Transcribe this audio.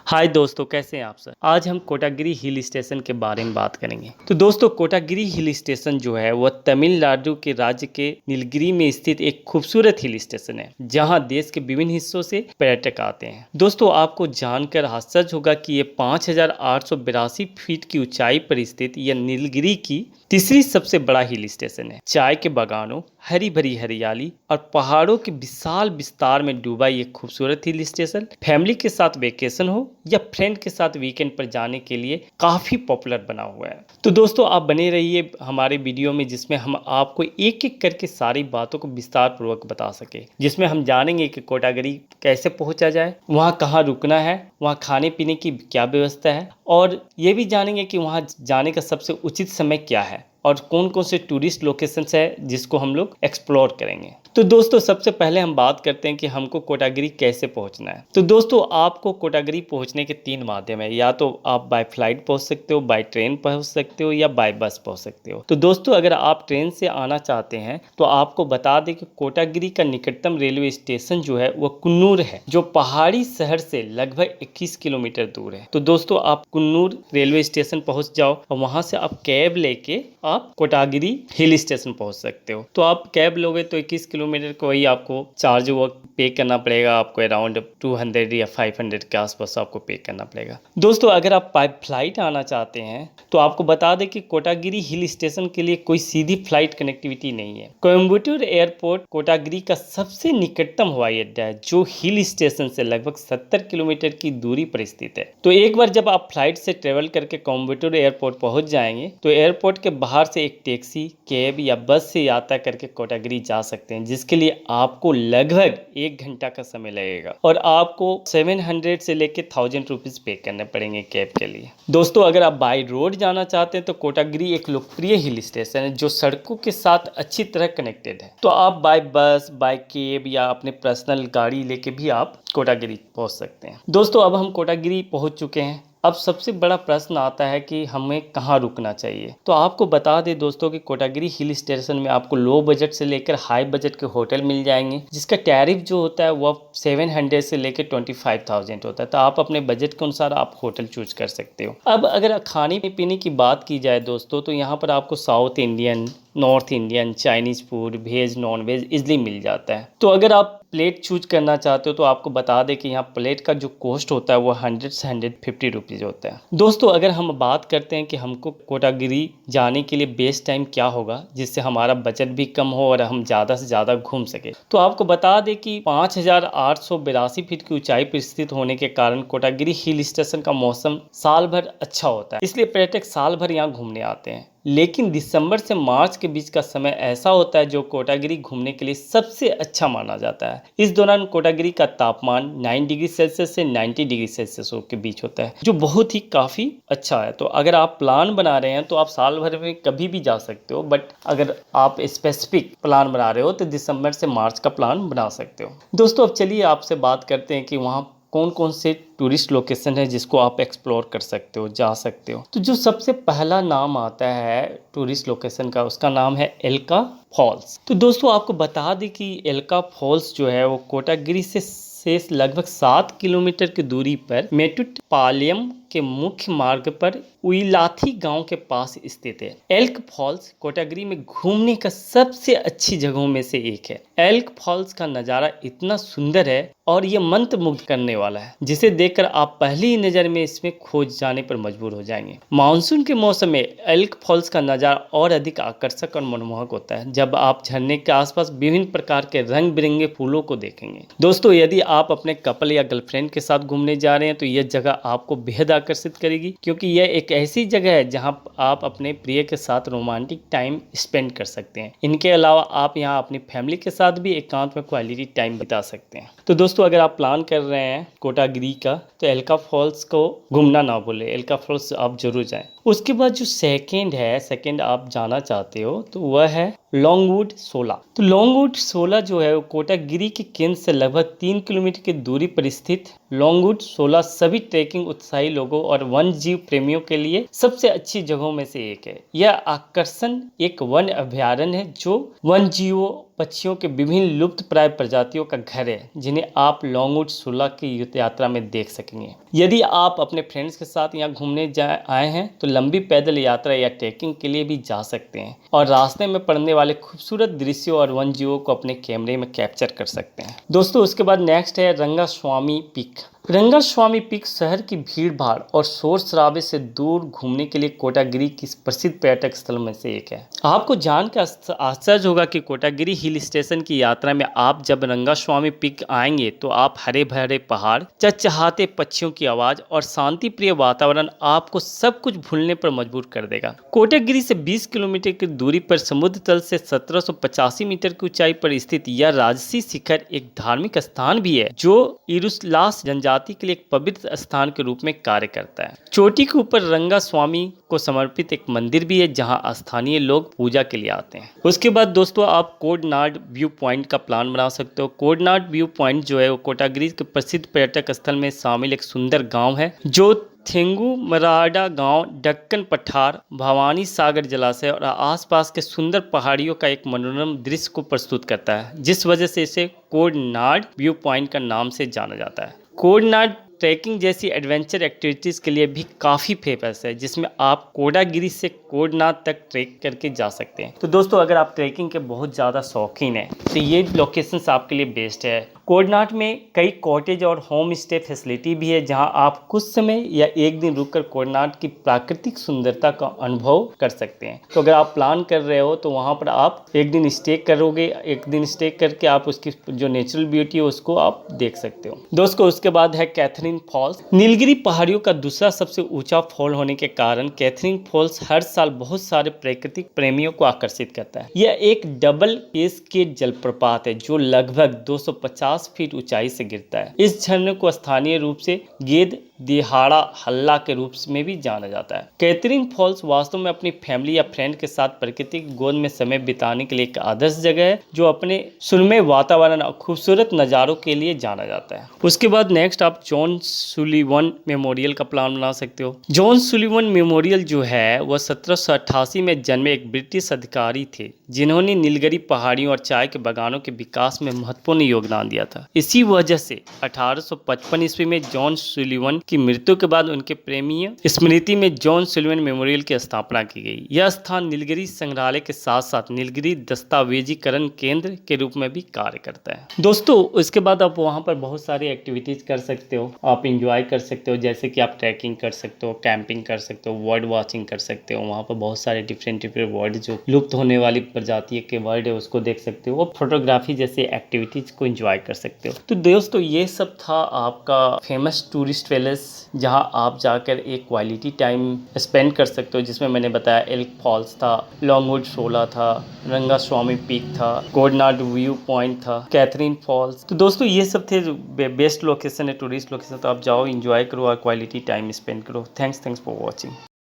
हाय दोस्तों, कैसे हैं आप सर। आज हम कोटागिरी हिल स्टेशन के बारे में बात करेंगे। तो दोस्तों, कोटागिरी हिल स्टेशन जो है वह तमिलनाडु के राज्य के नीलगिरी में स्थित एक खूबसूरत हिल स्टेशन है, जहां देश के विभिन्न हिस्सों से पर्यटक आते हैं। दोस्तों, आपको जानकर आश्चर्य होगा कि ये 5,882 फीट की ऊंचाई पर स्थित यह नीलगिरी की तीसरी सबसे बड़ा हिल स्टेशन है। चाय के बागानों, हरी भरी हरियाली और पहाड़ों के विशाल विस्तार में डूबा ये खूबसूरत हिल स्टेशन फैमिली के साथ वेकेशन हो या फ्रेंड के साथ वीकेंड पर जाने के लिए काफ़ी पॉपुलर बना हुआ है। तो दोस्तों, आप बने रहिए हमारे वीडियो में, जिसमें हम आपको एक एक करके सारी बातों को विस्तार पूर्वक बता सके, जिसमें हम जानेंगे कि कोटागिरी कैसे पहुंचा जाए, वहाँ कहाँ रुकना है, वहाँ खाने पीने की क्या व्यवस्था है, और ये भी जानेंगे कि वहाँ जाने का सबसे उचित समय क्या है और कौन कौन से टूरिस्ट लोकेशंस है जिसको हम लोग एक्सप्लोर करेंगे। तो दोस्तों, सबसे पहले हम बात करते हैं कि हमको कोटागिरी कैसे पहुंचना है। तो दोस्तों, आपको कोटागिरी पहुंचने के 3 माध्यम है। या तो आप बाय फ्लाइट पहुंच सकते हो, बाय ट्रेन पहुंच सकते हो, या बाय बस पहुंच सकते हो। तो दोस्तों, अगर आप ट्रेन से आना चाहते हैं तो आपको बता दें कि कोटागिरी का निकटतम रेलवे स्टेशन जो है वह कुन्नूर है, जो पहाड़ी शहर से लगभग 21 किलोमीटर दूर है। तो दोस्तों, आप कुन्नूर रेलवे स्टेशन पहुंच जाओ और वहां से आप कैब लेके आप कोटागिरी हिल स्टेशन पहुंच सकते हो। तो आप कैब लोगे तो 21 किलोमीटर को ही आपको चार्ज वो पे करना पड़ेगा। आपको अराउंड 200 या 500 के आसपास आपको पे करना पड़ेगा। दोस्तों, अगर आप बाय फ्लाइट आना चाहते हैं तो आपको बता दें कि कोटागिरी हिल स्टेशन के लिए कोई सीधी फ्लाइट कनेक्टिविटी नहीं है। कोयम्बटूर एयरपोर्ट कोटागिरी का सबसे निकटतम हवाई अड्डा है, जो हिल स्टेशन से लगभग 70 किलोमीटर की दूरी पर स्थित है। तो एक बार जब आप फ्लाइट से ट्रेवल करके कोयम्बटूर एयरपोर्ट पहुंच जाएंगे तो एयरपोर्ट के बाहर से एक टैक्सी, कैब या बस से यात्रा करके कोटागिरी जा सकते हैं, जिसके लिए आपको लगभग 1 घंटा का समय लगेगा और आपको 700 से लेके 1000 रुपीज पे करने पड़ेंगे कैब के लिए। दोस्तों, अगर आप बाई रोड जाना चाहते हैं तो कोटागिरी एक लोकप्रिय हिल स्टेशन है जो सड़कों के साथ अच्छी तरह कनेक्टेड है। तो आप बाय बस, बाय कैब या अपने पर्सनल गाड़ी लेके भी आप कोटागिरी पहुंच सकते हैं। दोस्तों, अब हम कोटागिरी पहुंच चुके हैं। अब सबसे बड़ा प्रश्न आता है कि हमें कहाँ रुकना चाहिए। तो आपको बता दें दोस्तों कि कोटागिरी हिल स्टेशन में आपको लो बजट से लेकर हाई बजट के होटल मिल जाएंगे, जिसका टैरिफ जो होता है वह 700 से लेकर 25,000 होता है। तो आप अपने बजट के अनुसार आप होटल चूज कर सकते हो। अब अगर खाने पीने की बात की जाए दोस्तों, तो यहाँ पर आपको South Indian, North Indian, Chinese food, veg, non veg easily मिल जाता है। तो अगर आप प्लेट चूज करना चाहते हो तो आपको बता दें कि यहाँ प्लेट का जो कॉस्ट होता है वो 100 से 150 रुपीज़ होता है। दोस्तों, अगर हम बात करते हैं कि हमको कोटागिरी जाने के लिए बेस्ट टाइम क्या होगा जिससे हमारा बजट भी कम हो और हम ज़्यादा से ज़्यादा घूम सके, तो आपको बता दें कि 5,882 फीट की ऊंचाई पर स्थित होने के कारण कोटागिरी हिल स्टेशन का मौसम साल भर अच्छा होता है, इसलिए पर्यटक साल भर यहाँ घूमने आते हैं। लेकिन दिसंबर से मार्च के बीच का समय ऐसा होता है जो कोटागिरी घूमने के लिए सबसे अच्छा माना जाता है। इस दौरान कोटागिरी का तापमान 9 डिग्री सेल्सियस से 90 डिग्री सेल्सियस के बीच होता है, जो बहुत ही काफ़ी अच्छा है। तो अगर आप प्लान बना रहे हैं तो आप साल भर में कभी भी जा सकते हो, बट अगर आप स्पेसिफिक प्लान बना रहे हो तो दिसंबर से मार्च का प्लान बना सकते हो। दोस्तों, अब चलिए आपसे बात करते हैं कि वहाँ कौन कौन से टूरिस्ट लोकेशन है जिसको आप एक्सप्लोर कर सकते हो, जा सकते हो। तो जो सबसे पहला नाम आता है टूरिस्ट लोकेशन का, उसका नाम है एल्का फॉल्स। तो दोस्तों, आपको बता दें कि एल्का फॉल्स जो है वो कोटागिरी से लगभग 7 किलोमीटर की दूरी पर मेटुटपालयम के मुख्य मार्ग पर उइलाथी गांव के पास स्थित है। एल्क फॉल्स कोटागिरी में घूमने का सबसे अच्छी जगहों में से एक है। एल्क फॉल्स का नज़ारा इतना सुंदर है और ये मंत्रमुग्ध करने वाला है, जिसे देखकर आप पहली ही नज़र में इसमें खोज जाने पर मजबूर हो जाएंगे। मानसून के मौसम में एल्क फॉल्स का नज़ारा और अधिक आकर्षक और मनमोहक होता है, जब आप झरने के आसपास विभिन्न प्रकार के रंग बिरंगे फूलों को देखेंगे। दोस्तों, यदि आप अपने कपल या गर्लफ्रेंड के साथ घूमने जा रहे हैं तो यह जगह आपको बेहद आकर्षित करेगी, क्योंकि यह एक ऐसी जगह है जहां आप अपने प्रिय के साथ रोमांटिक टाइम स्पेंड कर सकते हैं। इनके अलावा आप यहां अपनी फैमिली के साथ भी एकांत में क्वालिटी टाइम बिता सकते हैं। तो दोस्तों, अगर आप प्लान कर रहे हैं कोटागिरी का तो एल्का फॉल्स को घूमना ना भूलें, एल्का फॉल्स आप जरूर जाएं। उसके बाद जो सेकंड आप जाना चाहते हो तो वह है लॉन्गवुड सोला। तो लॉन्गवुड सोला जो है वो कोटागिरी के केंद्र से लगभग 3 किलोमीटर की दूरी पर स्थित लॉन्गवुड सोला सभी ट्रैकिंग उत्साही लोगों और वन जीव प्रेमियों के लिए सबसे अच्छी जगहों में से एक है। यह आकर्षण एक वन अभयारण्य है जो वन जीवों पक्षियों के विभिन्न लुप्त प्राय प्रजातियों का घर है जिन्हें आप लॉन्गवुड सुला की यात्रा में देख सकेंगे। यदि आप अपने फ्रेंड्स के साथ यहाँ घूमने आए हैं तो लंबी पैदल यात्रा या ट्रैकिंग के लिए भी जा सकते हैं और रास्ते में पड़ने वाले खूबसूरत दृश्यों और वन्य जीवों को अपने कैमरे में कैप्चर कर सकते हैं। दोस्तों उसके बाद नेक्स्ट है रंगास्वामी पीक। रंगास्वामी पीक शहर की भीड़ भाड़ और शोर शराबे से दूर घूमने के लिए कोटागिरी की प्रसिद्ध पर्यटक स्थल में से एक है। आपको जानकर आश्चर्य होगा कि कोटागिरी हिल स्टेशन की यात्रा में आप जब रंगास्वामी पीक आएंगे तो आप हरे भरे पहाड़, चहचहाते पक्षियों की आवाज और शांति प्रिय वातावरण आपको सब कुछ भूलने पर मजबूर कर देगा। कोटागिरी से 20 किलोमीटर की दूरी पर समुद्र तल से 1785 मीटर की ऊंचाई पर स्थित यह राजसी शिखर एक धार्मिक स्थान भी है जो इरुसलास जनजाति के लिए एक पवित्र स्थान के रूप में कार्य करता है। चोटी के ऊपर रंगास्वामी को समर्पित एक मंदिर भी है जहां स्थानीय लोग पूजा के लिए आते हैं। उसके बाद दोस्तों आप कोडनाड व्यू पॉइंट का प्लान बना सकते हो। कोडनाड व्यू पॉइंट जो है वो कोटागिरी के प्रसिद्ध पर्यटक स्थल में शामिल एक सुंदर गांव है जो थेंगुमराडा गांव, दक्कन पठार, भवानी सागर जलाशय और आसपास के सुंदर पहाड़ियों का एक मनोरम दृश्य को प्रस्तुत करता है, जिस वजह से इसे कोडनाड व्यू पॉइंट का नाम से जाना जाता है। कोडनाड ट्रैकिंग जैसी एडवेंचर एक्टिविटीज़ के लिए भी काफ़ी फेमस है जिसमें आप कोटागिरी से कोडनाड तक ट्रैक करके जा सकते हैं। तो दोस्तों अगर आप ट्रैकिंग के बहुत ज़्यादा शौकीन हैं तो ये लोकेशंस आपके लिए बेस्ट है। कोडनाड में कई कॉटेज और होम स्टे फैसिलिटी भी है जहां आप कुछ समय या एक दिन रुककर कोडनाड की प्राकृतिक सुंदरता का अनुभव कर सकते हैं। तो अगर आप प्लान कर रहे हो तो वहां पर आप एक दिन स्टे करोगे, एक दिन स्टे करके आप उसकी जो नेचुरल ब्यूटी है उसको आप देख सकते हो। दोस्तों उसके बाद है कैथरीन फॉल्स। नीलगिरी पहाड़ियों का दूसरा सबसे ऊंचा फॉल होने के कारण कैथरीन फॉल्स हर साल बहुत सारे प्राकृतिक प्रेमियों को आकर्षित करता है। यह एक डबल कैस्केड जलप्रपात है जो लगभग 250 फीट ऊंचाई से गिरता है। इस झरने को स्थानीय रूप से गेद दिहाड़ा हल्ला के रूप में भी जाना जाता है। कैथरीन फॉल्स वास्तव में अपनी फैमिली या फ्रेंड के साथ प्रकृतिक गोद में समय बिताने के लिए एक आदर्श जगह है जो अपने सुरम्य वातावरण और खूबसूरत नज़ारों के लिए जाना जाता है। उसके बाद नेक्स्ट आप जॉन सुलिवन मेमोरियल का प्लान बना सकते हो। जॉन सुलिवन मेमोरियल जो है वह 1788 में जन्मे एक ब्रिटिश अधिकारी थे जिन्होंने नीलगिरी पहाड़ियों और चाय के बागानों के विकास में महत्वपूर्ण योगदान दिया था। इसी वजह से 1855 ईस्वी में जॉन सुलिवन की मृत्यु के बाद उनके प्रेमी स्मृति में जॉन सुलिवन मेमोरियल की स्थापना की गई। यह स्थान नीलगिरी संग्रहालय के साथ साथ नीलगिरी दस्तावेजीकरण केंद्र के रूप में भी कार्य करता है। दोस्तों इसके बाद आप वहां पर बहुत सारी एक्टिविटीज कर सकते हो, आप इंजॉय कर सकते हो, जैसे कि आप ट्रैकिंग कर सकते हो, कैंपिंग कर सकते हो, बर्ड वॉचिंग कर सकते हो। वहां पर बहुत सारे डिफरेंट वर्ड जो लुप्त होने वाली प्रजाति के वर्ड है उसको देख सकते हो और फोटोग्राफी जैसे एक्टिविटीज को एंजॉय कर सकते हो। तो दोस्तों ये सब था आपका फेमस टूरिस्ट पैलेस जहां आप जाकर एक क्वालिटी टाइम स्पेंड कर सकते हो, जिसमें मैंने बताया एल्क फॉल्स था, लॉन्गवुड सोला था, रंगास्वामी पीक था, कोडनाड व्यू पॉइंट था, कैथरीन फॉल्स। तो दोस्तों ये सब थे बेस्ट लोकेशन है, टूरिस्ट लोकेशन। तो आप जाओ, एंजॉय करो और क्वालिटी टाइम स्पेंड करो। Thanks for watching.